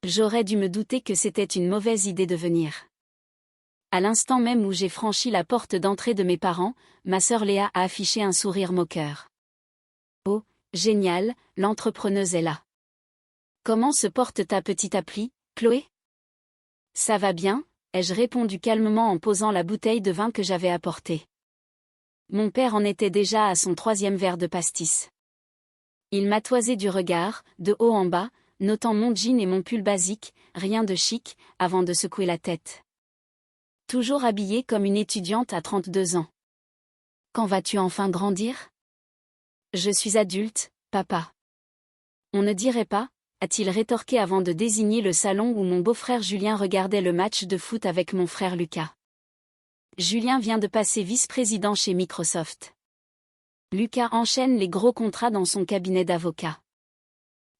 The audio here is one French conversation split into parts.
J'aurais dû me douter que c'était une mauvaise idée de venir. À l'instant même où j'ai franchi la porte d'entrée de mes parents, ma sœur Léa a affiché un sourire moqueur. Oh, génial, l'entrepreneuse est là. Comment se porte ta petite appli, Chloé? Ça va bien, ai-je répondu calmement en posant la bouteille de vin que j'avais apportée. Mon père en était déjà à son 3e verre de pastis. Il m'a toisé du regard, de haut en bas, notant mon jean et mon pull basique, rien de chic, avant de secouer la tête. Toujours habillée comme une étudiante à 32 ans. Quand vas-tu enfin grandir? Je suis adulte, papa. On ne dirait pas, a-t-il rétorqué avant de désigner le salon où mon beau-frère Julien regardait le match de foot avec mon frère Lucas. Julien vient de passer vice-président chez Microsoft. Lucas enchaîne les gros contrats dans son cabinet d'avocat.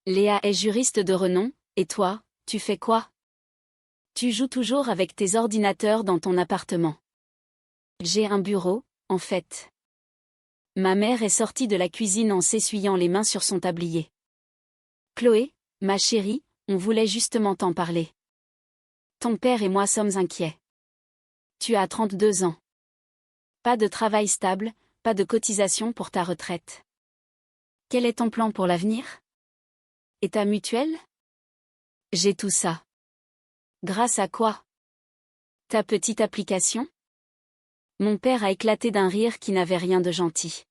Léa est juriste de renom, et toi, tu fais quoi? Tu joues toujours avec tes ordinateurs dans ton appartement. J'ai un bureau, en fait. Ma mère est sortie de la cuisine en s'essuyant les mains sur son tablier. Chloé, ma chérie, on voulait justement t'en parler. Ton père et moi sommes inquiets. Tu as 32 ans. Pas de travail stable, pas de cotisation pour ta retraite. Quel est ton plan pour l'avenir? Et ta mutuelle? J'ai tout ça. Grâce à quoi? Ta petite application? Mon père a éclaté d'un rire qui n'avait rien de gentil.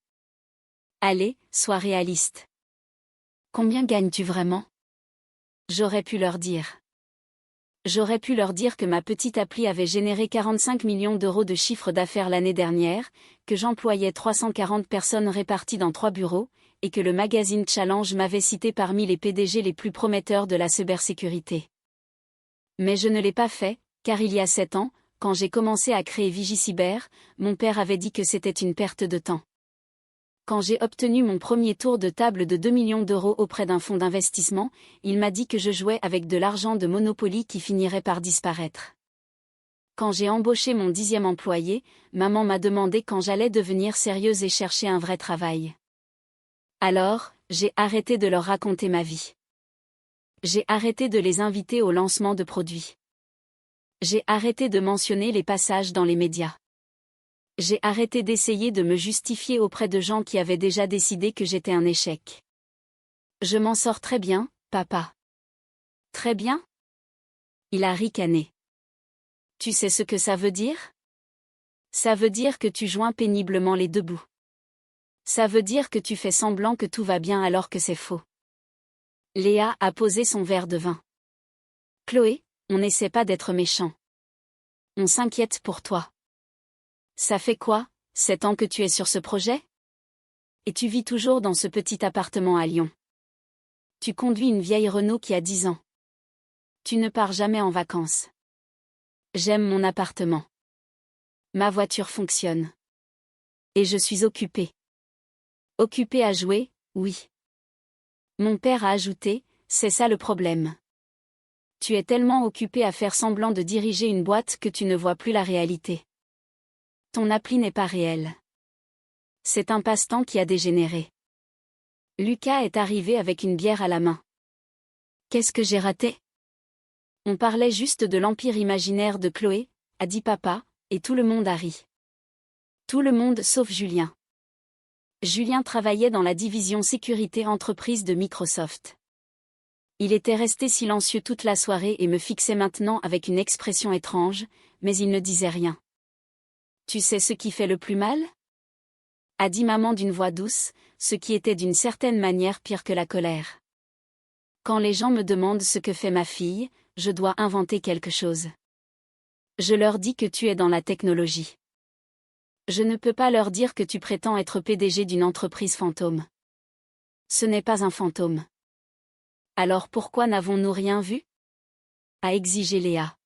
Allez, sois réaliste. Combien gagnes-tu vraiment? J'aurais pu leur dire. J'aurais pu leur dire que ma petite appli avait généré 45 millions d'euros de chiffre d'affaires l'année dernière, que j'employais 340 personnes réparties dans 3 bureaux, et que le magazine Challenge m'avait cité parmi les PDG les plus prometteurs de la cybersécurité. Mais je ne l'ai pas fait, car il y a 7 ans, quand j'ai commencé à créer VigiCyber, mon père avait dit que c'était une perte de temps. Quand j'ai obtenu mon premier tour de table de 2 millions d'euros auprès d'un fonds d'investissement, il m'a dit que je jouais avec de l'argent de Monopoly qui finirait par disparaître. Quand j'ai embauché mon 10e employé, maman m'a demandé quand j'allais devenir sérieuse et chercher un vrai travail. Alors, j'ai arrêté de leur raconter ma vie. J'ai arrêté de les inviter au lancement de produits. J'ai arrêté de mentionner les passages dans les médias. J'ai arrêté d'essayer de me justifier auprès de gens qui avaient déjà décidé que j'étais un échec. Je m'en sors très bien, papa. Très bien? Il a ricané. Tu sais ce que ça veut dire? Ça veut dire que tu joins péniblement les deux bouts. Ça veut dire que tu fais semblant que tout va bien alors que c'est faux. Léa a posé son verre de vin. Chloé, on n'essaie pas d'être méchant. On s'inquiète pour toi. Ça fait quoi, 7 ans que tu es sur ce projet? Et tu vis toujours dans ce petit appartement à Lyon. Tu conduis une vieille Renault qui a 10 ans. Tu ne pars jamais en vacances. J'aime mon appartement. Ma voiture fonctionne. Et je suis occupée. Occupée à jouer, oui. Mon père a ajouté, c'est ça le problème. Tu es tellement occupé à faire semblant de diriger une boîte que tu ne vois plus la réalité. Ton appli n'est pas réel. C'est un passe-temps qui a dégénéré. Lucas est arrivé avec une bière à la main. Qu'est-ce que j'ai raté? On parlait juste de l'empire imaginaire de Chloé, a dit papa, et tout le monde a ri. Tout le monde sauf Julien. Julien travaillait dans la division sécurité entreprise de Microsoft. Il était resté silencieux toute la soirée et me fixait maintenant avec une expression étrange, mais il ne disait rien. Tu sais ce qui fait le plus mal? A dit maman d'une voix douce, ce qui était d'une certaine manière pire que la colère. Quand les gens me demandent ce que fait ma fille, je dois inventer quelque chose. Je leur dis que tu es dans la technologie. Je ne peux pas leur dire que tu prétends être PDG d'une entreprise fantôme. Ce n'est pas un fantôme. Alors pourquoi n'avons-nous rien vu? A exigé Léa.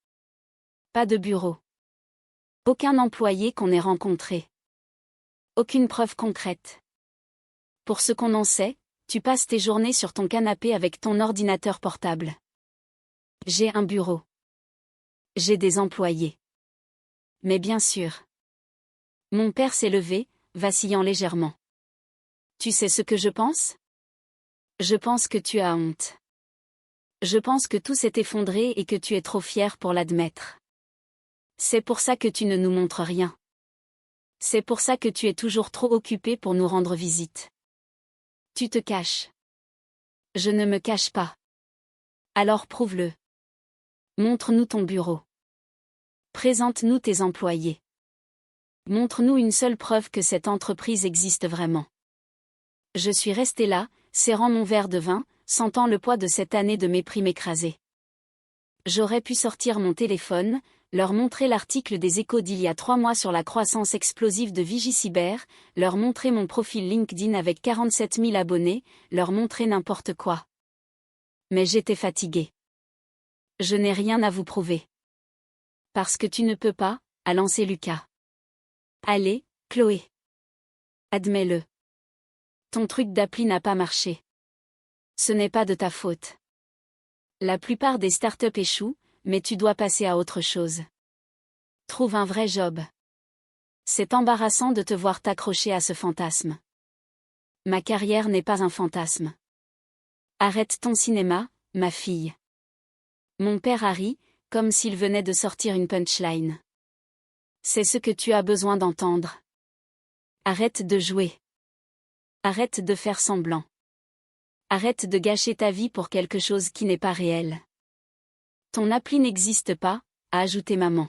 Pas de bureau. Aucun employé qu'on ait rencontré. Aucune preuve concrète. Pour ce qu'on en sait, tu passes tes journées sur ton canapé avec ton ordinateur portable. J'ai un bureau. J'ai des employés. Mais bien sûr. Mon père s'est levé, vacillant légèrement. Tu sais ce que je pense? Je pense que tu as honte. Je pense que tout s'est effondré et que tu es trop fier pour l'admettre. C'est pour ça que tu ne nous montres rien. C'est pour ça que tu es toujours trop occupé pour nous rendre visite. Tu te caches. Je ne me cache pas. Alors prouve-le. Montre-nous ton bureau. Présente-nous tes employés. Montre-nous une seule preuve que cette entreprise existe vraiment. Je suis resté là, serrant mon verre de vin, sentant le poids de cette année de mépris m'écraser. J'aurais pu sortir mon téléphone, leur montrer l'article des Échos d'il y a 3 mois sur la croissance explosive de Vigicyber, leur montrer mon profil LinkedIn avec 47 000 abonnés, leur montrer n'importe quoi. Mais j'étais fatigué. Je n'ai rien à vous prouver. Parce que tu ne peux pas, a lancé Lucas. Allez, Chloé. Admets-le. Ton truc d'appli n'a pas marché. Ce n'est pas de ta faute. La plupart des startups échouent, mais tu dois passer à autre chose. Trouve un vrai job. C'est embarrassant de te voir t'accrocher à ce fantasme. Ma carrière n'est pas un fantasme. Arrête ton cinéma, ma fille. Mon père a ri, comme s'il venait de sortir une punchline. C'est ce que tu as besoin d'entendre. Arrête de jouer. Arrête de faire semblant. Arrête de gâcher ta vie pour quelque chose qui n'est pas réel. Ton appli n'existe pas, a ajouté maman.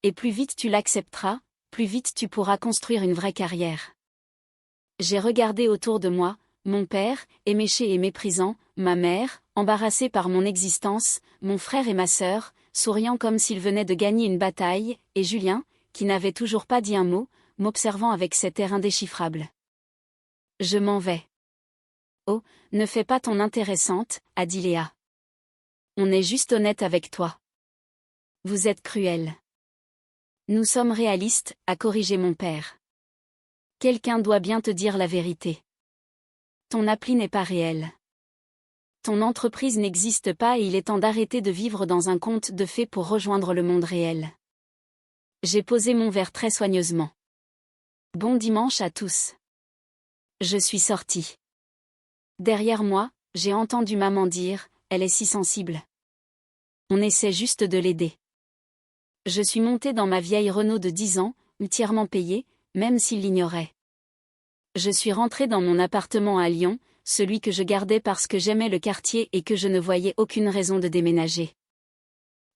Et plus vite tu l'accepteras, plus vite tu pourras construire une vraie carrière. J'ai regardé autour de moi, mon père, éméché et méprisant, ma mère, embarrassée par mon existence, mon frère et ma sœur, souriant comme s'ils venaient de gagner une bataille, et Julien, qui n'avait toujours pas dit un mot, m'observant avec cet air indéchiffrable. Je m'en vais. Oh, ne fais pas ton intéressante, a dit Léa. On est juste honnête avec toi. Vous êtes cruel. Nous sommes réalistes, a corrigé mon père. Quelqu'un doit bien te dire la vérité. Ton appli n'est pas réel. Ton entreprise n'existe pas et il est temps d'arrêter de vivre dans un conte de fées pour rejoindre le monde réel. J'ai posé mon verre très soigneusement. Bon dimanche à tous. Je suis sortie. Derrière moi, j'ai entendu maman dire, elle est si sensible. On essaie juste de l'aider. Je suis montée dans ma vieille Renault de 10 ans, entièrement payée, même s'il l'ignorait. Je suis rentrée dans mon appartement à Lyon, celui que je gardais parce que j'aimais le quartier et que je ne voyais aucune raison de déménager.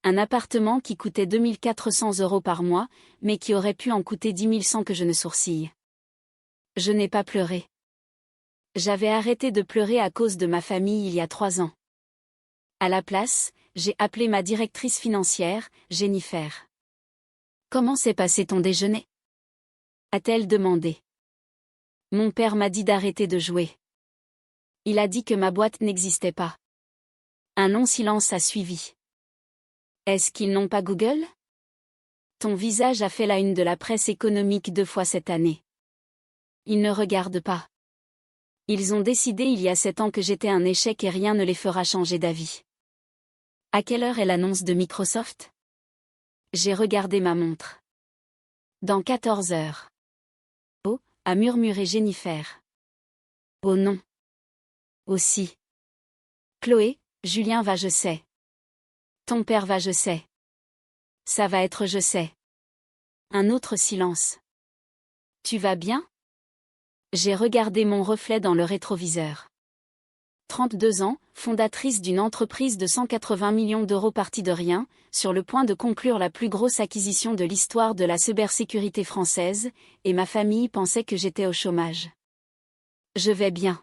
Un appartement qui coûtait 2 400 € par mois, mais qui aurait pu en coûter 10 000 sans que je ne sourcille. Je n'ai pas pleuré. J'avais arrêté de pleurer à cause de ma famille il y a 3 ans. À la place, j'ai appelé ma directrice financière, Jennifer. Comment s'est passé ton déjeuner? A-t-elle demandé. Mon père m'a dit d'arrêter de jouer. Il a dit que ma boîte n'existait pas. Un long silence a suivi. Est-ce qu'ils n'ont pas Google? Ton visage a fait la une de la presse économique 2 fois cette année. Ils ne regardent pas. Ils ont décidé il y a 7 ans que j'étais un échec et rien ne les fera changer d'avis. À quelle heure est l'annonce de Microsoft? J'ai regardé ma montre. Dans 14 heures. Oh, a murmuré Jennifer. Oh non. Aussi. Chloé, Julien va je sais. Ton père va je sais. Ça va être je sais. Un autre silence. Tu vas bien? J'ai regardé mon reflet dans le rétroviseur. 32 ans, fondatrice d'une entreprise de 180 millions d'euros partie de rien, sur le point de conclure la plus grosse acquisition de l'histoire de la cybersécurité française, et ma famille pensait que j'étais au chômage. Je vais bien.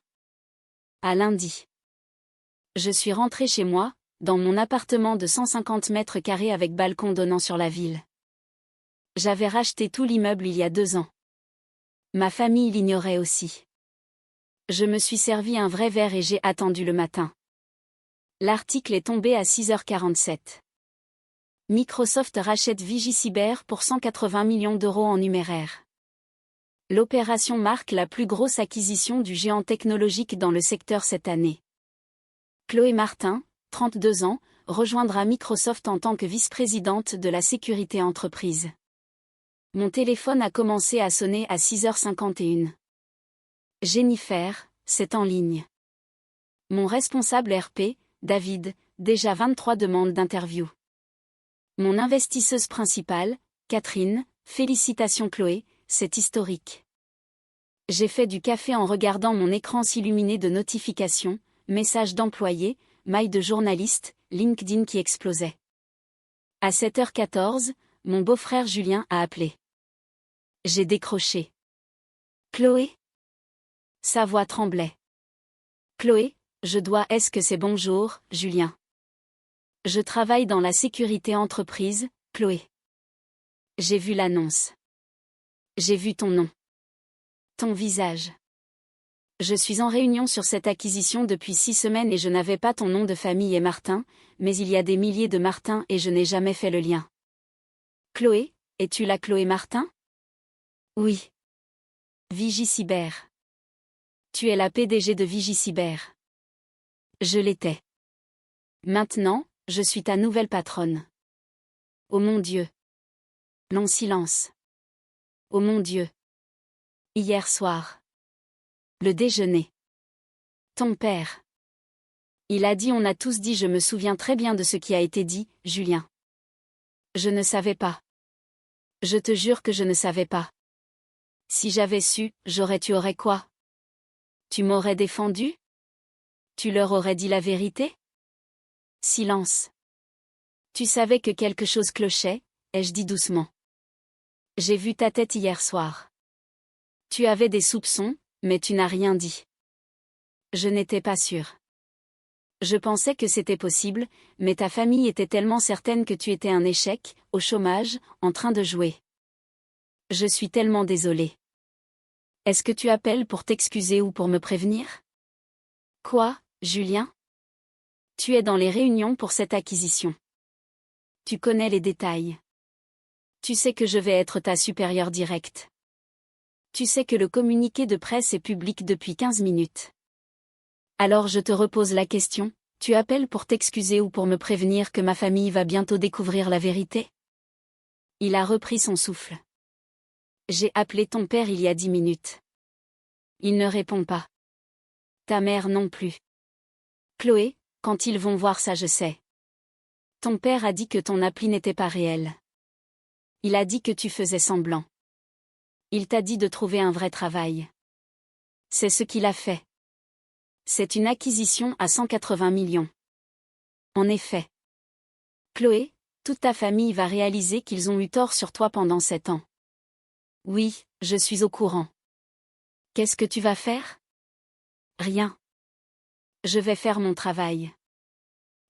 À lundi. Je suis rentrée chez moi, dans mon appartement de 150 mètres carrés avec balcon donnant sur la ville. J'avais racheté tout l'immeuble il y a 2 ans. Ma famille l'ignorait aussi. Je me suis servi un vrai verre et j'ai attendu le matin. L'article est tombé à 6h47. Microsoft rachète Vigicyber pour 180 millions d'euros en numéraire. L'opération marque la plus grosse acquisition du géant technologique dans le secteur cette année. Chloé Martin, 32 ans, rejoindra Microsoft en tant que vice-présidente de la sécurité entreprise. Mon téléphone a commencé à sonner à 6h51. Jennifer, c'est en ligne. Mon responsable RP, David, déjà 23 demandes d'interview. Mon investisseuse principale, Catherine, félicitations Chloé, c'est historique. J'ai fait du café en regardant mon écran s'illuminer de notifications, messages d'employés, mails de journalistes, LinkedIn qui explosait. À 7h14, mon beau-frère Julien a appelé. J'ai décroché. Chloé? Sa voix tremblait. Chloé, est-ce que c'est bonjour, Julien? Je travaille dans la sécurité entreprise, Chloé. J'ai vu l'annonce. J'ai vu ton nom. Ton visage. Je suis en réunion sur cette acquisition depuis 6 semaines et je n'avais pas ton nom de famille et Martin, mais il y a des milliers de Martin et je n'ai jamais fait le lien. Chloé, es-tu la Chloé Martin? Oui. Vigicyber. Tu es la PDG de Vigicyber. Je l'étais. Maintenant, je suis ta nouvelle patronne. Oh mon Dieu. Long silence. Oh mon Dieu. Hier soir. Le déjeuner. Ton père. Il a dit on a tous dit je me souviens très bien de ce qui a été dit, Julien. Je ne savais pas. Je te jure que je ne savais pas. Si j'avais su, tu aurais quoi? Tu m'aurais défendu? Tu leur aurais dit la vérité? Silence. Tu savais que quelque chose clochait, ai-je dit doucement. J'ai vu ta tête hier soir. Tu avais des soupçons, mais tu n'as rien dit. Je n'étais pas sûre. Je pensais que c'était possible, mais ta famille était tellement certaine que tu étais un échec, au chômage, en train de jouer. Je suis tellement désolée. Est-ce que tu appelles pour t'excuser ou pour me prévenir? Quoi, Julien? Tu es dans les réunions pour cette acquisition. Tu connais les détails. Tu sais que je vais être ta supérieure directe. Tu sais que le communiqué de presse est public depuis 15 minutes. Alors je te repose la question, tu appelles pour t'excuser ou pour me prévenir que ma famille va bientôt découvrir la vérité? Il a repris son souffle. J'ai appelé ton père il y a 10 minutes. Il ne répond pas. Ta mère non plus. Chloé, quand ils vont voir ça je sais. Ton père a dit que ton appli n'était pas réel. Il a dit que tu faisais semblant. Il t'a dit de trouver un vrai travail. C'est ce qu'il a fait. C'est une acquisition à 180 millions. En effet. Chloé, toute ta famille va réaliser qu'ils ont eu tort sur toi pendant 7 ans. Oui, je suis au courant. Qu'est-ce que tu vas faire? Rien. Je vais faire mon travail.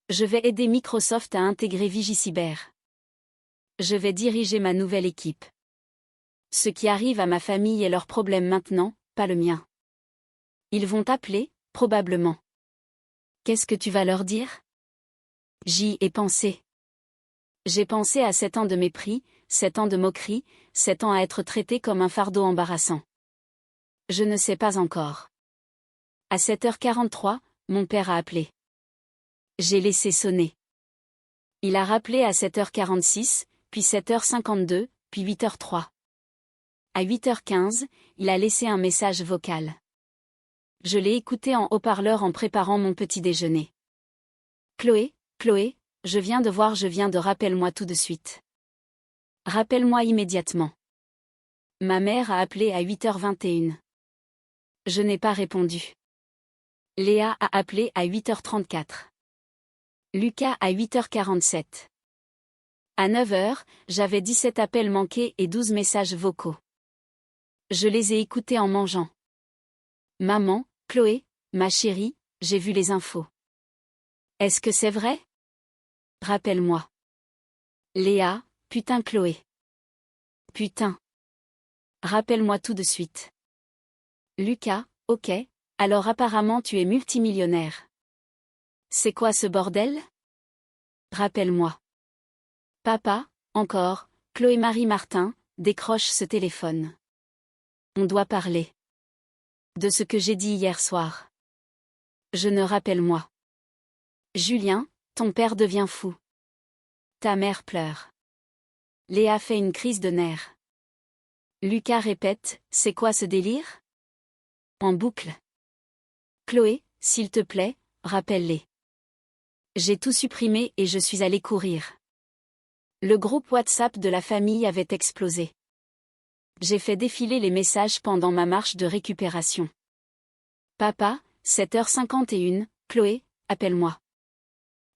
Je vais aider Microsoft à intégrer Vigicyber. Je vais diriger ma nouvelle équipe. Ce qui arrive à ma famille est leur problème maintenant, pas le mien. Ils vont t'appeler, probablement. Qu'est-ce que tu vas leur dire? J'y ai pensé. J'ai pensé à 7 ans de mépris, 7 ans de moquerie, 7 ans à être traité comme un fardeau embarrassant. Je ne sais pas encore. À 7h43, mon père a appelé. J'ai laissé sonner. Il a rappelé à 7h46, puis 7h52, puis 8h03. À 8h15, il a laissé un message vocal. Je l'ai écouté en haut-parleur en préparant mon petit déjeuner. Chloé, je viens de rappelle-moi tout de suite. Rappelle-moi immédiatement. Ma mère a appelé à 8h21. Je n'ai pas répondu. Léa a appelé à 8h34. Lucas à 8h47. À 9h, j'avais 17 appels manqués et 12 messages vocaux. Je les ai écoutés en mangeant. Maman, Chloé, ma chérie, j'ai vu les infos. Est-ce que c'est vrai? Rappelle-moi. Léa, putain Chloé. Putain. Rappelle-moi tout de suite. Lucas, ok, alors apparemment tu es multimillionnaire. C'est quoi ce bordel? Rappelle-moi. Papa, encore, Chloé-Marie Martin, décroche ce téléphone. On doit parler. De ce que j'ai dit hier soir. Je ne rappelle-moi. Julien, ton père devient fou. Ta mère pleure. Léa fait une crise de nerfs. Lucas répète, c'est quoi ce délire? En boucle. Chloé, s'il te plaît, rappelle-les. J'ai tout supprimé et je suis allée courir. Le groupe WhatsApp de la famille avait explosé. J'ai fait défiler les messages pendant ma marche de récupération. Papa, 7h51, Chloé, appelle-moi.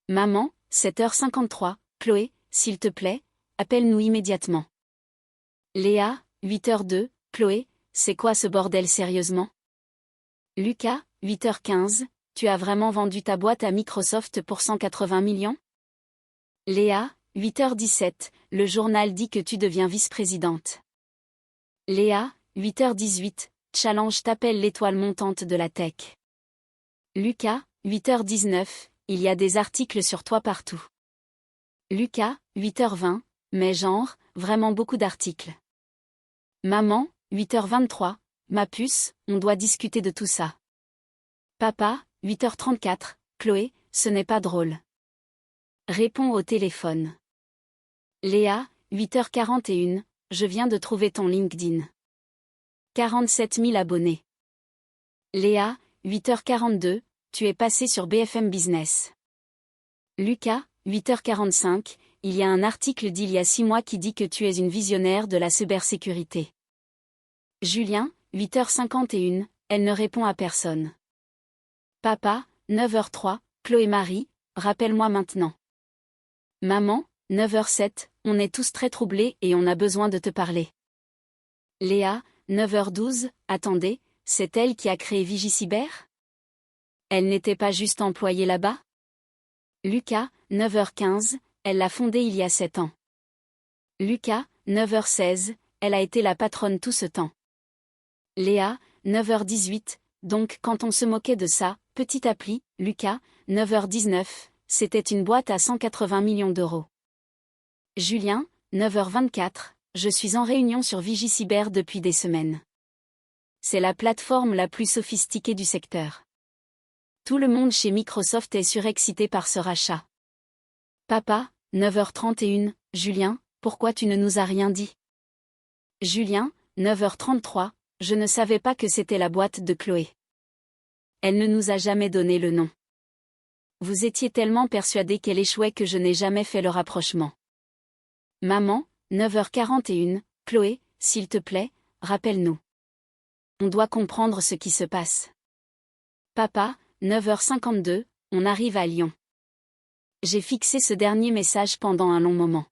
Maman, 7h53, Chloé, s'il te plaît, appelle-nous immédiatement. Léa, 8h02, Chloé, c'est quoi ce bordel sérieusement? Lucas, 8h15, tu as vraiment vendu ta boîte à Microsoft pour 180 millions? Léa, 8h17, le journal dit que tu deviens vice-présidente. Léa, 8h18, Challenge t'appelle l'étoile montante de la tech. Lucas, 8h19, il y a des articles sur toi partout. Lucas, 8h20, mais genre, vraiment beaucoup d'articles. Maman, 8h23, ma puce, on doit discuter de tout ça. Papa, 8h34, Chloé, ce n'est pas drôle. Réponds au téléphone. Léa, 8h41, je viens de trouver ton LinkedIn. 47 000 abonnés. Léa, 8h42, tu es passé sur BFM Business. Lucas, 8h45, il y a un article d'il y a 6 mois qui dit que tu es une visionnaire de la cybersécurité. Julien, 8h51, elle ne répond à personne. Papa, 9h03, Chloé Marie, rappelle-moi maintenant. Maman, 9h07, on est tous très troublés et on a besoin de te parler. Léa, 9h12, attendez, c'est elle qui a créé VigiCyber? Elle n'était pas juste employée là-bas? Lucas, 9h15, elle l'a fondée il y a 7 ans. Lucas, 9h16, elle a été la patronne tout ce temps. Léa, 9h18, donc quand on se moquait de ça, petite appli, Lucas, 9h19, c'était une boîte à 180 millions d'euros. Julien, 9h24, je suis en réunion sur VigiCyber depuis des semaines. C'est la plateforme la plus sophistiquée du secteur. Tout le monde chez Microsoft est surexcité par ce rachat. Papa, 9h31, Julien, pourquoi tu ne nous as rien dit? Julien, 9h33, je ne savais pas que c'était la boîte de Chloé. Elle ne nous a jamais donné le nom. Vous étiez tellement persuadé qu'elle échouait que je n'ai jamais fait le rapprochement. Maman, 9h41, Chloé, s'il te plaît, rappelle-nous. On doit comprendre ce qui se passe. Papa, 9h52, on arrive à Lyon. J'ai fixé ce dernier message pendant un long moment.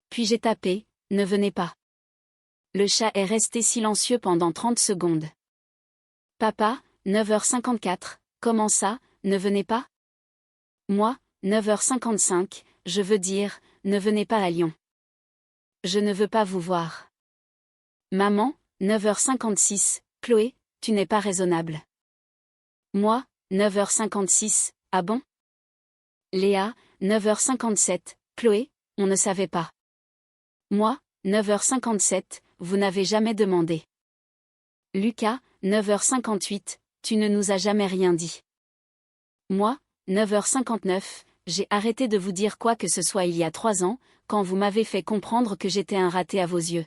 Puis j'ai tapé, ne venez pas. Le chat est resté silencieux pendant 30 secondes. Papa, 9h54, comment ça, ne venez pas? Moi, 9h55, je veux dire, ne venez pas à Lyon. Je ne veux pas vous voir. Maman, 9h56, Chloé, tu n'es pas raisonnable. Moi, 9h56, ah bon? Léa, 9h57, Chloé, on ne savait pas. Moi, 9h57, vous n'avez jamais demandé. Lucas, 9h58, tu ne nous as jamais rien dit. Moi, 9h59, j'ai arrêté de vous dire quoi que ce soit il y a 3 ans, quand vous m'avez fait comprendre que j'étais un raté à vos yeux.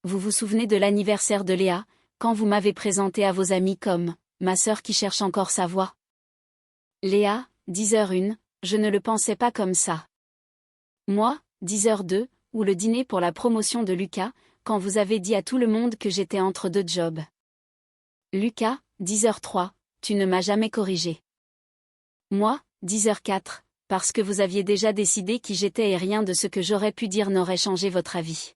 Vous vous souvenez de l'anniversaire de Léa, quand vous m'avez présenté à vos amis comme « ma sœur qui cherche encore sa voix ». Léa, 10h01, je ne le pensais pas comme ça. Moi, 10h02, ou le dîner pour la promotion de Lucas, quand vous avez dit à tout le monde que j'étais entre 2 jobs. Lucas, 10h03, tu ne m'as jamais corrigé. Moi, 10h04, parce que vous aviez déjà décidé qui j'étais et rien de ce que j'aurais pu dire n'aurait changé votre avis.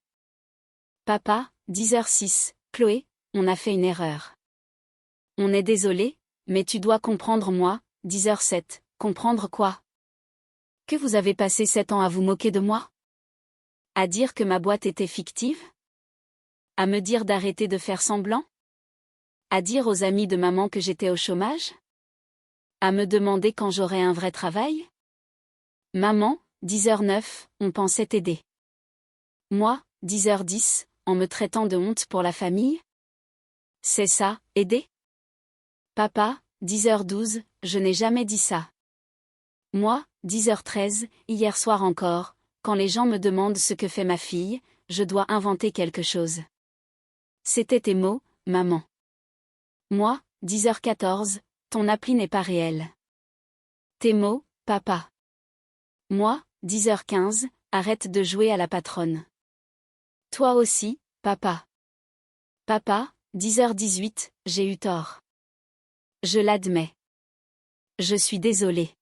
Papa, 10h06, Chloé, on a fait une erreur. On est désolé, mais tu dois comprendre moi, 10h07, comprendre quoi? Que vous avez passé 7 ans à vous moquer de moi? À dire que ma boîte était fictive? À me dire d'arrêter de faire semblant? À dire aux amis de maman que j'étais au chômage? À me demander quand j'aurais un vrai travail? Maman, 10h09, on pensait t'aider. Moi, 10h10, en me traitant de honte pour la famille? C'est ça, aider? Papa, 10h12, je n'ai jamais dit ça. Moi, 10h13, hier soir encore, quand les gens me demandent ce que fait ma fille, je dois inventer quelque chose. C'était tes mots, maman. Moi, 10h14, ton appli n'est pas réelle. Tes mots, Papa. Moi, 10h15, arrête de jouer à la patronne. Toi aussi, papa. Papa, 10h18, j'ai eu tort. Je l'admets. Je suis désolé.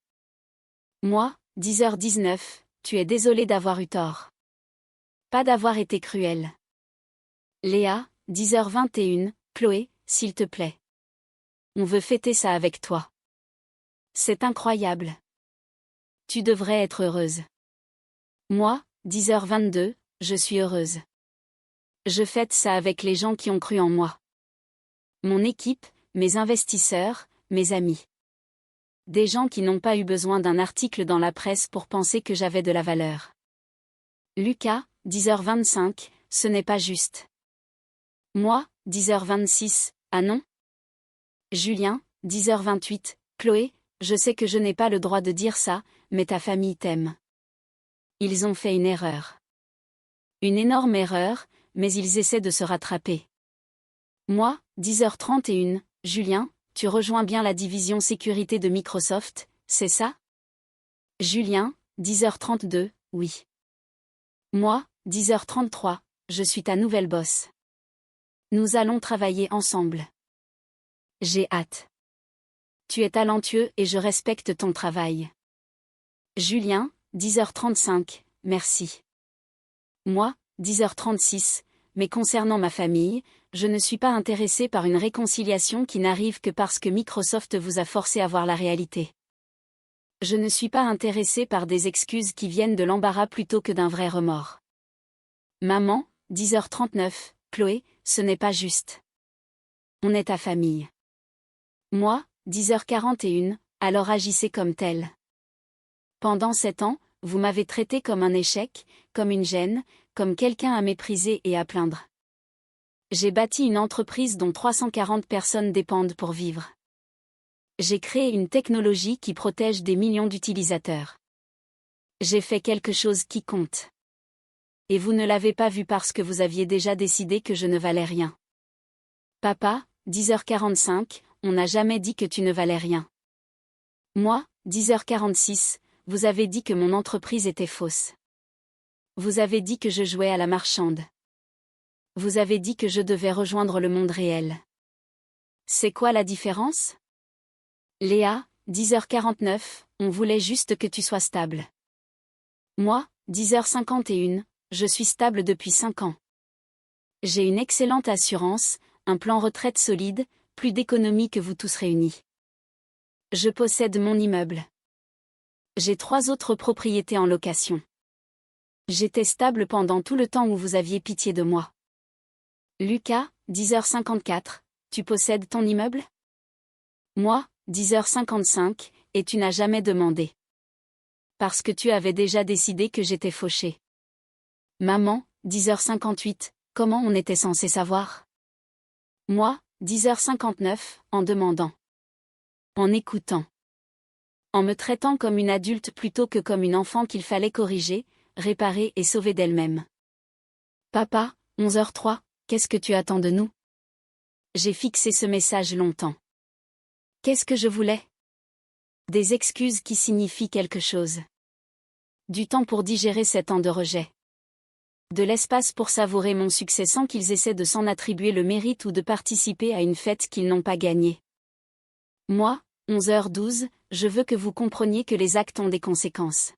Moi, 10h19, tu es désolé d'avoir eu tort. Pas d'avoir été cruel. Léa, 10h21, Chloé, s'il te plaît. On veut fêter ça avec toi. C'est incroyable. Tu devrais être heureuse. Moi, 10h22, je suis heureuse. Je fête ça avec les gens qui ont cru en moi. Mon équipe, mes investisseurs, mes amis. Des gens qui n'ont pas eu besoin d'un article dans la presse pour penser que j'avais de la valeur. Lucas, 10h25, ce n'est pas juste. Moi, 10h26, ah non? Julien, 10h28, Chloé, je sais que je n'ai pas le droit de dire ça, mais ta famille t'aime. Ils ont fait une erreur. Une énorme erreur, mais ils essaient de se rattraper. Moi, 10h31, Julien, tu rejoins bien la division sécurité de Microsoft, c'est ça? Julien, 10h32, oui. Moi, 10h33, je suis ta nouvelle boss. Nous allons travailler ensemble. J'ai hâte. Tu es talentueux et je respecte ton travail. Julien, 10h35, merci. Moi, 10h36, mais concernant ma famille, je ne suis pas intéressé par une réconciliation qui n'arrive que parce que Microsoft vous a forcé à voir la réalité. Je ne suis pas intéressé par des excuses qui viennent de l'embarras plutôt que d'un vrai remords. Maman, 10h39, Chloé, ce n'est pas juste. On est ta famille. Moi, 10h41, alors agissez comme tel. Pendant 7 ans, vous m'avez traité comme un échec, comme une gêne, comme quelqu'un à mépriser et à plaindre. J'ai bâti une entreprise dont 340 personnes dépendent pour vivre. J'ai créé une technologie qui protège des millions d'utilisateurs. J'ai fait quelque chose qui compte. Et vous ne l'avez pas vu parce que vous aviez déjà décidé que je ne valais rien. Papa, 10h45, on n'a jamais dit que tu ne valais rien. Moi, 10h46, vous avez dit que mon entreprise était fausse. Vous avez dit que je jouais à la marchande. Vous avez dit que je devais rejoindre le monde réel. C'est quoi la différence? Léa, 10h49, on voulait juste que tu sois stable. Moi, 10h51, je suis stable depuis 5 ans. J'ai une excellente assurance, un plan retraite solide, plus d'économies que vous tous réunis. Je possède mon immeuble. J'ai 3 autres propriétés en location. J'étais stable pendant tout le temps où vous aviez pitié de moi. Lucas, 10h54, tu possèdes ton immeuble? Moi, 10h55, et tu n'as jamais demandé. Parce que tu avais déjà décidé que j'étais fauché. Maman, 10h58, comment on était censé savoir? Moi, 10h59, en demandant. En écoutant. En me traitant comme une adulte plutôt que comme une enfant qu'il fallait corriger, réparer et sauver d'elle-même. Papa, 11h03, qu'est-ce que tu attends de nous? J'ai fixé ce message longtemps. Qu'est-ce que je voulais? Des excuses qui signifient quelque chose. Du temps pour digérer 7 ans de rejet. De l'espace pour savourer mon succès sans qu'ils essaient de s'en attribuer le mérite ou de participer à une fête qu'ils n'ont pas gagnée. Moi, 11h12, je veux que vous compreniez que les actes ont des conséquences.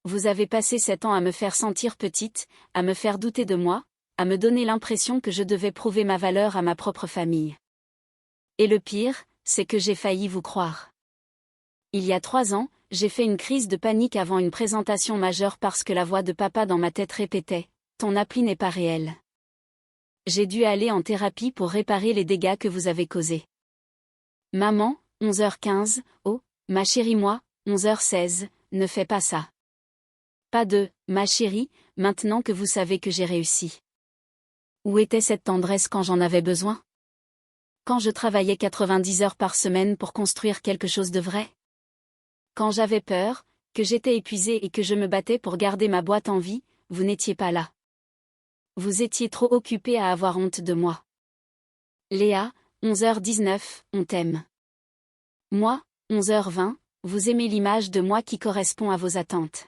Vous avez passé 7 ans à me faire sentir petite, à me faire douter de moi, à me donner l'impression que je devais prouver ma valeur à ma propre famille. Et le pire, c'est que j'ai failli vous croire. Il y a 3 ans, j'ai fait une crise de panique avant une présentation majeure parce que la voix de papa dans ma tête répétait « Ton appli n'est pas réelle ». J'ai dû aller en thérapie pour réparer les dégâts que vous avez causés. Maman, 11h15, oh, ma chérie moi, 11h16, ne fais pas ça. Pas de « ma chérie », maintenant que vous savez que j'ai réussi. Où était cette tendresse quand j'en avais besoin? Quand je travaillais 90 heures par semaine pour construire quelque chose de vrai? Quand j'avais peur, que j'étais épuisée et que je me battais pour garder ma boîte en vie, vous n'étiez pas là. Vous étiez trop occupée à avoir honte de moi. Léa, 11h19, on t'aime. Moi, 11h20, vous aimez l'image de moi qui correspond à vos attentes.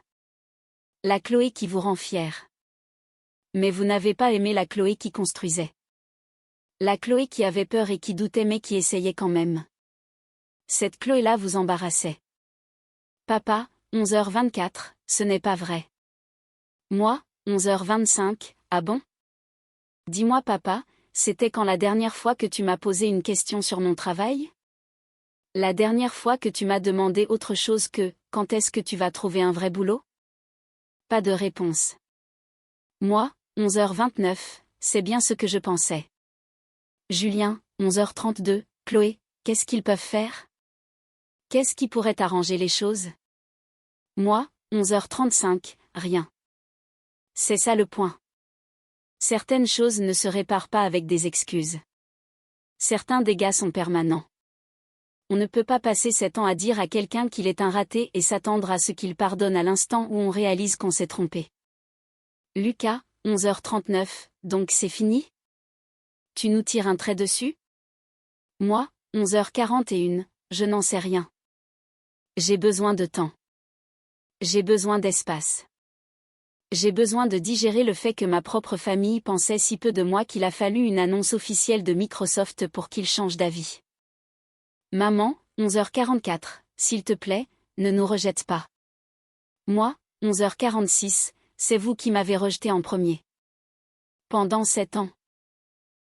La Chloé qui vous rend fière. Mais vous n'avez pas aimé la Chloé qui construisait. La Chloé qui avait peur et qui doutait mais qui essayait quand même. Cette Chloé-là vous embarrassait. Papa, 11h24, ce n'est pas vrai. Moi, 11h25, ah bon? Dis-moi papa, c'était quand la dernière fois que tu m'as posé une question sur mon travail? La dernière fois que tu m'as demandé autre chose que « Quand est-ce que tu vas trouver un vrai boulot ?» Pas de réponse. Moi, 11h29, c'est bien ce que je pensais. Julien, 11h32, Chloé, qu'est-ce qu'ils peuvent faire? Qu'est-ce qui pourrait arranger les choses? Moi, 11h35, rien. C'est ça le point. Certaines choses ne se réparent pas avec des excuses. Certains dégâts sont permanents. On ne peut pas passer 7 ans à dire à quelqu'un qu'il est un raté et s'attendre à ce qu'il pardonne à l'instant où on réalise qu'on s'est trompé. Lucas, 11h39, donc c'est fini? Tu nous tires un trait dessus? Moi, 11h41, je n'en sais rien. J'ai besoin de temps. J'ai besoin d'espace. J'ai besoin de digérer le fait que ma propre famille pensait si peu de moi qu'il a fallu une annonce officielle de Microsoft pour qu'il change d'avis. Maman, 11h44, s'il te plaît, ne nous rejette pas. Moi, 11h46, c'est vous qui m'avez rejeté en premier. Pendant 7 ans.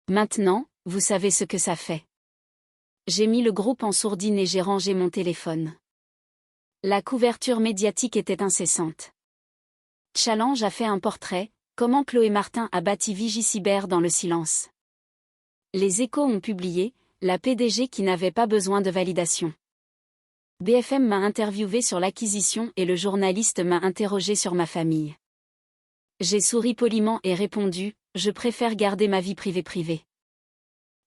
Maintenant, vous savez ce que ça fait. J'ai mis le groupe en sourdine et j'ai rangé mon téléphone. La couverture médiatique était incessante. Challenge a fait un portrait, comment Chloé Martin a bâti Vigicyber dans le silence. Les Échos ont publié, la PDG qui n'avait pas besoin de validation. BFM m'a interviewé sur l'acquisition et le journaliste m'a interrogé sur ma famille. J'ai souri poliment et répondu, je préfère garder ma vie privée.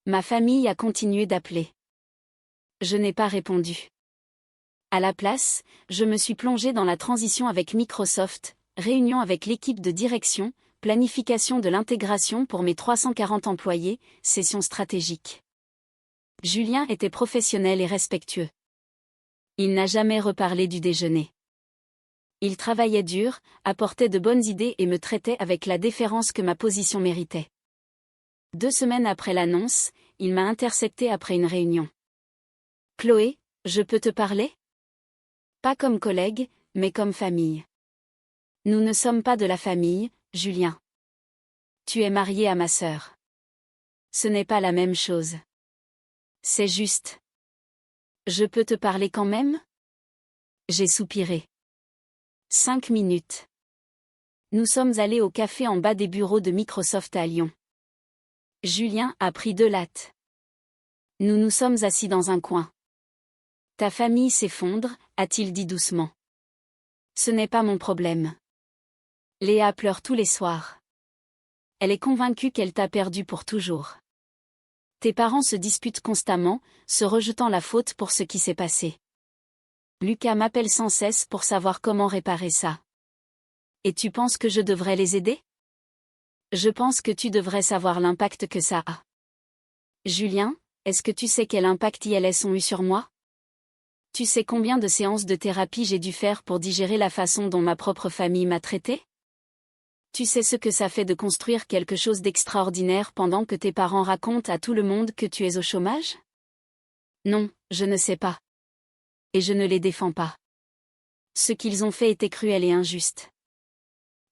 Ma famille a continué d'appeler. Je n'ai pas répondu. À la place, je me suis plongé dans la transition avec Microsoft, réunion avec l'équipe de direction, planification de l'intégration pour mes 340 employés, session stratégique. Julien était professionnel et respectueux. Il n'a jamais reparlé du déjeuner. Il travaillait dur, apportait de bonnes idées et me traitait avec la déférence que ma position méritait. 2 semaines après l'annonce, il m'a intercepté après une réunion. Chloé, je peux te parler? Pas comme collègue, mais comme famille. Nous ne sommes pas de la famille, Julien. Tu es marié à ma sœur. Ce n'est pas la même chose. C'est juste. Je peux te parler quand même? J'ai soupiré. 5 minutes. Nous sommes allés au café en bas des bureaux de Microsoft à Lyon. Julien a pris 2 lattes. Nous nous sommes assis dans un coin. Ta famille s'effondre, a-t-il dit doucement. Ce n'est pas mon problème. Léa pleure tous les soirs. Elle est convaincue qu'elle t'a perdu pour toujours. Tes parents se disputent constamment, se rejetant la faute pour ce qui s'est passé. Lucas m'appelle sans cesse pour savoir comment réparer ça. Et tu penses que je devrais les aider? Je pense que tu devrais savoir l'impact que ça a. Julien, est-ce que tu sais quel impact ILS ont eu sur moi? Tu sais combien de séances de thérapie j'ai dû faire pour digérer la façon dont ma propre famille m'a traité? Tu sais ce que ça fait de construire quelque chose d'extraordinaire pendant que tes parents racontent à tout le monde que tu es au chômage? Non, je ne sais pas. Et je ne les défends pas. Ce qu'ils ont fait était cruel et injuste.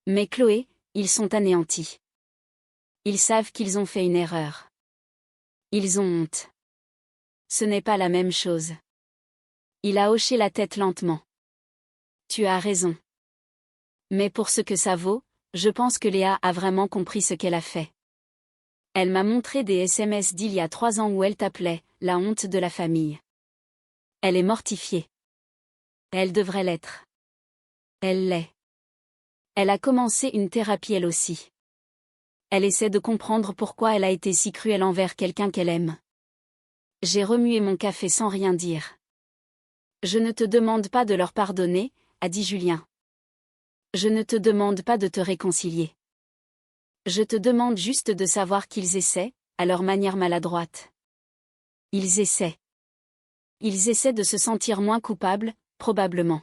Mais Chloé, ils sont anéantis. Ils savent qu'ils ont fait une erreur. Ils ont honte. Ce n'est pas la même chose. Il a hoché la tête lentement. Tu as raison. Mais pour ce que ça vaut, je pense que Léa a vraiment compris ce qu'elle a fait. Elle m'a montré des SMS d'il y a 3 ans où elle t'appelait « la honte de la famille ». Elle est mortifiée. Elle devrait l'être. Elle l'est. Elle a commencé une thérapie elle aussi. Elle essaie de comprendre pourquoi elle a été si cruelle envers quelqu'un qu'elle aime. J'ai remué mon café sans rien dire. Je ne te demande pas de leur pardonner, a dit Julien. Je ne te demande pas de te réconcilier. Je te demande juste de savoir qu'ils essaient, à leur manière maladroite. Ils essaient. Ils essaient de se sentir moins coupables, probablement.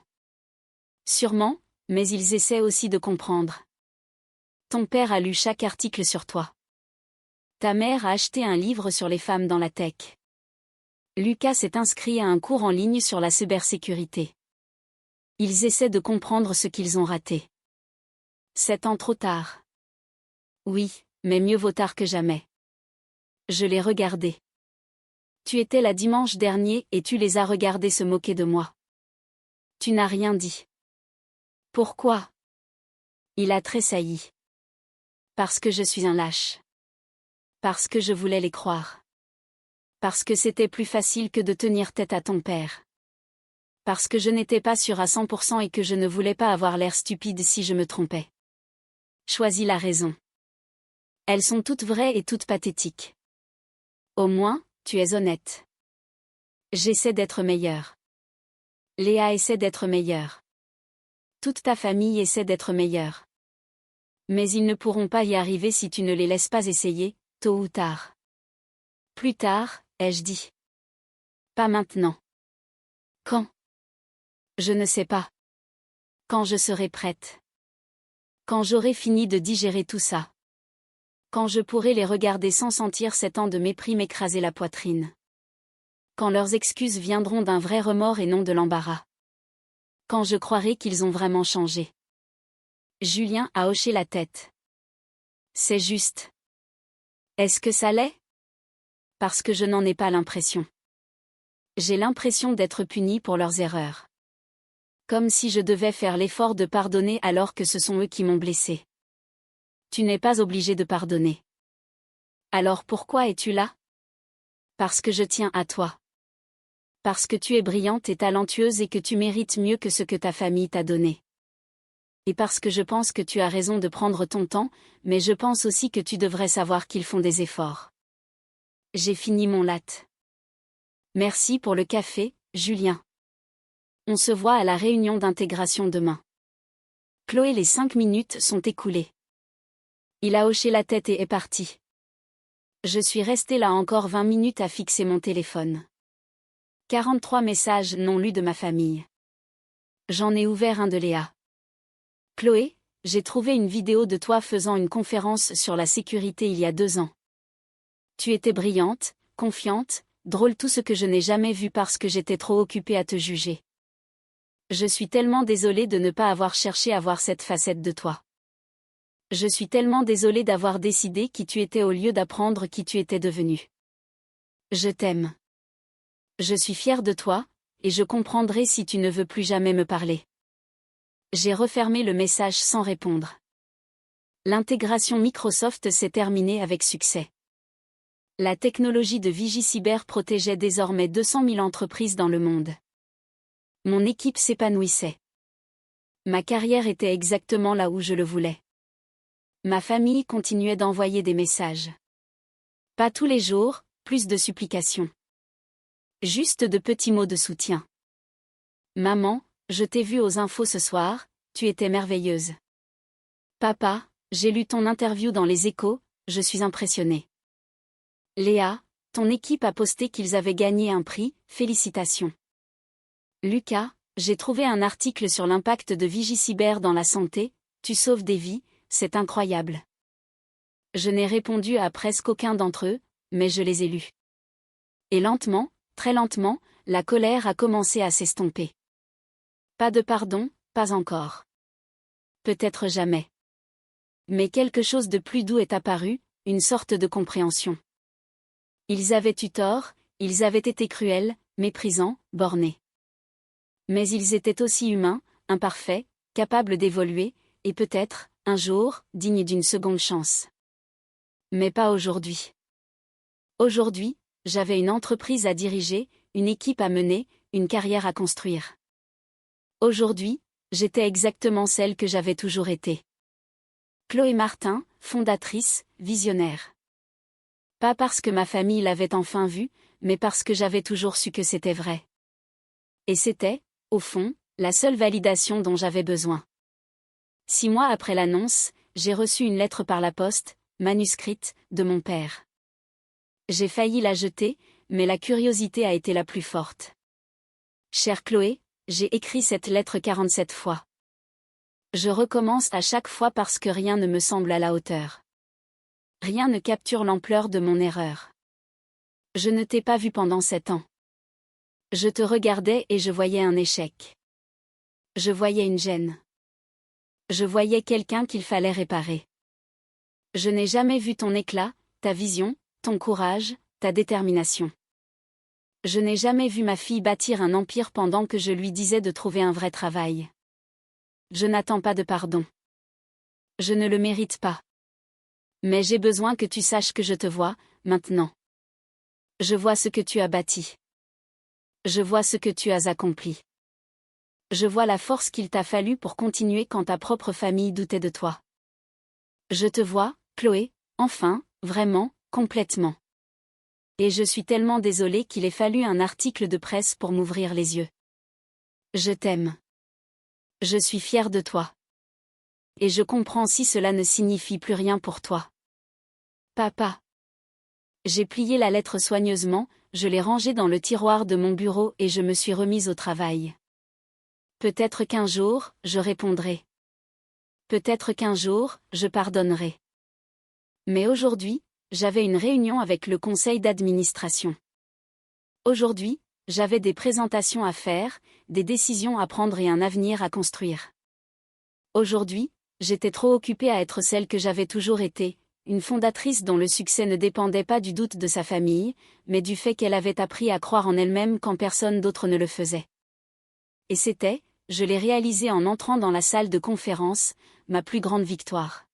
Sûrement, mais ils essaient aussi de comprendre. Ton père a lu chaque article sur toi. Ta mère a acheté un livre sur les femmes dans la tech. Lucas s'est inscrit à un cours en ligne sur la cybersécurité. Ils essaient de comprendre ce qu'ils ont raté. 7 ans trop tard. Oui, mais mieux vaut tard que jamais. Je l'ai regardé. Tu étais là dimanche dernier et tu les as regardés se moquer de moi. Tu n'as rien dit. Pourquoi? Il a tressailli. Parce que je suis un lâche. Parce que je voulais les croire. Parce que c'était plus facile que de tenir tête à ton père. Parce que je n'étais pas sûre à 100% et que je ne voulais pas avoir l'air stupide si je me trompais. Choisis la raison. Elles sont toutes vraies et toutes pathétiques. Au moins, tu es honnête. J'essaie d'être meilleure. Léa essaie d'être meilleure. Toute ta famille essaie d'être meilleure. Mais ils ne pourront pas y arriver si tu ne les laisses pas essayer, tôt ou tard. Plus tard, ai-je dit. Pas maintenant. Quand? Je ne sais pas. Quand je serai prête. Quand j'aurai fini de digérer tout ça. Quand je pourrai les regarder sans sentir 7 ans de mépris m'écraser la poitrine. Quand leurs excuses viendront d'un vrai remords et non de l'embarras. Quand je croirai qu'ils ont vraiment changé. Julien a hoché la tête. C'est juste. Est-ce que ça l'est? Parce que je n'en ai pas l'impression. J'ai l'impression d'être puni pour leurs erreurs. Comme si je devais faire l'effort de pardonner alors que ce sont eux qui m'ont blessé. Tu n'es pas obligé de pardonner. Alors pourquoi es-tu là? Parce que je tiens à toi. Parce que tu es brillante et talentueuse et que tu mérites mieux que ce que ta famille t'a donné. Et parce que je pense que tu as raison de prendre ton temps, mais je pense aussi que tu devrais savoir qu'ils font des efforts. J'ai fini mon latte. Merci pour le café, Julien. On se voit à la réunion d'intégration demain. Chloé, les 5 minutes sont écoulées. Il a hoché la tête et est parti. Je suis restée là encore 20 minutes à fixer mon téléphone. 43 messages non lus de ma famille. J'en ai ouvert un de Léa. Chloé, j'ai trouvé une vidéo de toi faisant une conférence sur la sécurité il y a 2 ans. Tu étais brillante, confiante, drôle, tout ce que je n'ai jamais vu parce que j'étais trop occupée à te juger. Je suis tellement désolée de ne pas avoir cherché à voir cette facette de toi. Je suis tellement désolée d'avoir décidé qui tu étais au lieu d'apprendre qui tu étais devenu. Je t'aime. Je suis fière de toi, et je comprendrai si tu ne veux plus jamais me parler. J'ai refermé le message sans répondre. L'intégration Microsoft s'est terminée avec succès. La technologie de VigiCyber protégeait désormais 200 000 entreprises dans le monde. Mon équipe s'épanouissait. Ma carrière était exactement là où je le voulais. Ma famille continuait d'envoyer des messages. Pas tous les jours, plus de supplications. Juste de petits mots de soutien. Maman, je t'ai vue aux infos ce soir, tu étais merveilleuse. Papa, j'ai lu ton interview dans les Échos, je suis impressionnée. Léa, ton équipe a posté qu'ils avaient gagné un prix, félicitations. Lucas, j'ai trouvé un article sur l'impact de VigiCyber dans la santé, tu sauves des vies, c'est incroyable. Je n'ai répondu à presque aucun d'entre eux, mais je les ai lus. Et lentement, très lentement, la colère a commencé à s'estomper. Pas de pardon, pas encore. Peut-être jamais. Mais quelque chose de plus doux est apparu, une sorte de compréhension. Ils avaient eu tort, ils avaient été cruels, méprisants, bornés. Mais ils étaient aussi humains, imparfaits, capables d'évoluer, et peut-être, un jour, dignes d'une seconde chance. Mais pas aujourd'hui. Aujourd'hui, j'avais une entreprise à diriger, une équipe à mener, une carrière à construire. Aujourd'hui, j'étais exactement celle que j'avais toujours été. Chloé Martin, fondatrice, visionnaire. Pas parce que ma famille l'avait enfin vu, mais parce que j'avais toujours su que c'était vrai. Et c'était, au fond, la seule validation dont j'avais besoin. 6 mois après l'annonce, j'ai reçu une lettre par la poste, manuscrite, de mon père. J'ai failli la jeter, mais la curiosité a été la plus forte. Chère Chloé, j'ai écrit cette lettre 47 fois. Je recommence à chaque fois parce que rien ne me semble à la hauteur. Rien ne capture l'ampleur de mon erreur. Je ne t'ai pas vu pendant 7 ans. Je te regardais et je voyais un échec. Je voyais une gêne. Je voyais quelqu'un qu'il fallait réparer. Je n'ai jamais vu ton éclat, ta vision, ton courage, ta détermination. Je n'ai jamais vu ma fille bâtir un empire pendant que je lui disais de trouver un vrai travail. Je n'attends pas de pardon. Je ne le mérite pas. Mais j'ai besoin que tu saches que je te vois, maintenant. Je vois ce que tu as bâti. Je vois ce que tu as accompli. Je vois la force qu'il t'a fallu pour continuer quand ta propre famille doutait de toi. Je te vois, Chloé, enfin, vraiment, complètement. Et je suis tellement désolée qu'il ait fallu un article de presse pour m'ouvrir les yeux. Je t'aime. Je suis fière de toi. Et je comprends si cela ne signifie plus rien pour toi. Papa. J'ai plié la lettre soigneusement, je l'ai rangée dans le tiroir de mon bureau et je me suis remise au travail. Peut-être qu'un jour, je répondrai. Peut-être qu'un jour, je pardonnerai. Mais aujourd'hui, j'avais une réunion avec le conseil d'administration. Aujourd'hui, j'avais des présentations à faire, des décisions à prendre et un avenir à construire. Aujourd'hui, j'étais trop occupée à être celle que j'avais toujours été, une fondatrice dont le succès ne dépendait pas du doute de sa famille, mais du fait qu'elle avait appris à croire en elle-même quand personne d'autre ne le faisait. Et c'était, je l'ai réalisé en entrant dans la salle de conférence, ma plus grande victoire.